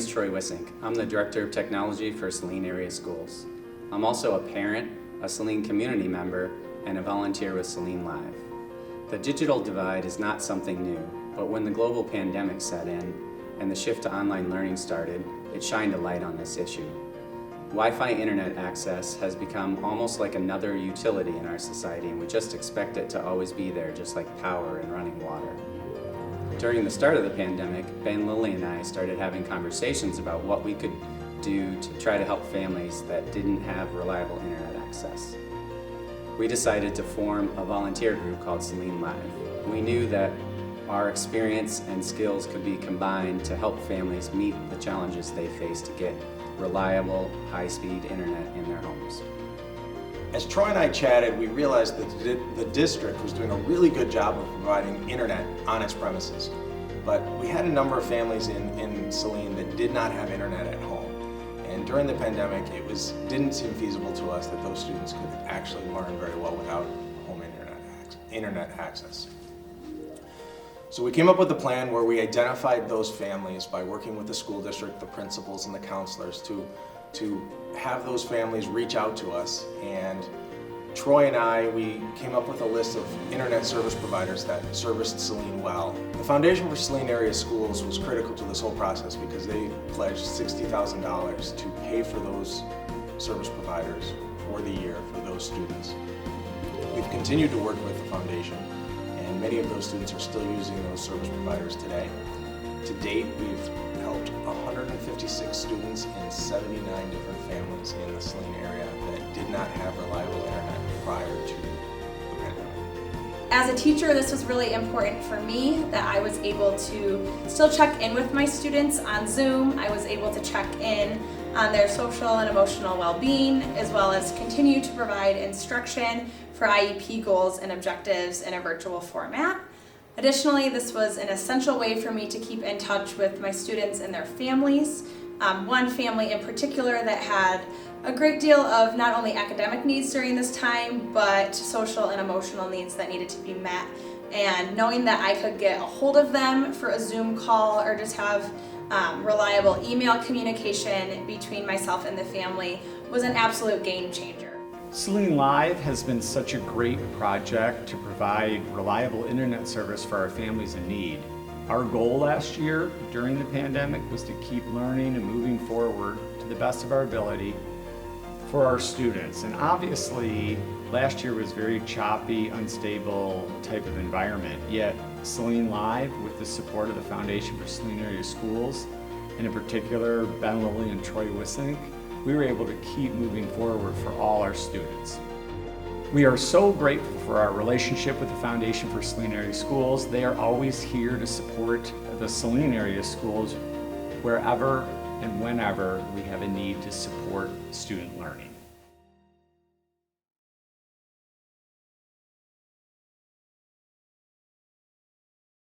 is Troy Wissink. I'm the Director of Technology for Saline Area Schools. I'm also a parent, a Saline community member, and a volunteer with Saline Live. The digital divide is not something new, but when the global pandemic set in and the shift to online learning started, it shined a light on this issue. Wi-Fi internet access has become almost like another utility in our society, and we just expect it to always be there, just like power and running water. During the start of the pandemic, Ben, Lily, and I started having conversations about what we could do to try to help families that didn't have reliable internet access. We decided to form a volunteer group called Saline Live. We knew that our experience and skills could be combined to help families meet the challenges they face to get reliable, high-speed internet in their homes. As Troy and I chatted, we realized that the district was doing a really good job of providing internet on its premises. But we had a number of families in Saline that did not have internet at home. And during the pandemic, didn't seem feasible to us that those students could actually learn very well without home internet access. So we came up with a plan where we identified those families by working with the school district, the principals, and the counselors to have those families reach out to us. And Troy and I, we came up with a list of internet service providers that serviced Saline well. The Foundation for Saline Area Schools was critical to this whole process because they pledged $60,000 to pay for those service providers for the year for those students. We've continued to work with the foundation, and many of those students are still using those service providers today. To date, we've helped 156 students in 79 different families in the Saline area that did not have reliable internet prior to the pandemic. As a teacher, this was really important for me that I was able to still check in with my students on Zoom. I was able to check in on their social and emotional well-being, as well as continue to provide instruction for IEP goals and objectives in a virtual format. Additionally, this was an essential way for me to keep in touch with my students and their families. One family in particular that had a great deal of not only academic needs during this time, but social and emotional needs that needed to be met. And knowing that I could get a hold of them for a Zoom call or just have reliable email communication between myself and the family was an absolute game changer. Saline Live has been such a great project to provide reliable internet service for our families in need. Our goal last year during the pandemic was to keep learning and moving forward to the best of our ability for our students. And obviously, last year was very choppy, unstable type of environment. Yet Saline Live, with the support of the Foundation for Saline Area Schools, and in particular Ben, Lily, and Troy Wissink, we were able to keep moving forward for all our students. We are so grateful for our relationship with the Foundation for Saline Area Schools. They are always here to support the Saline Area Schools wherever and whenever we have a need to support student learning.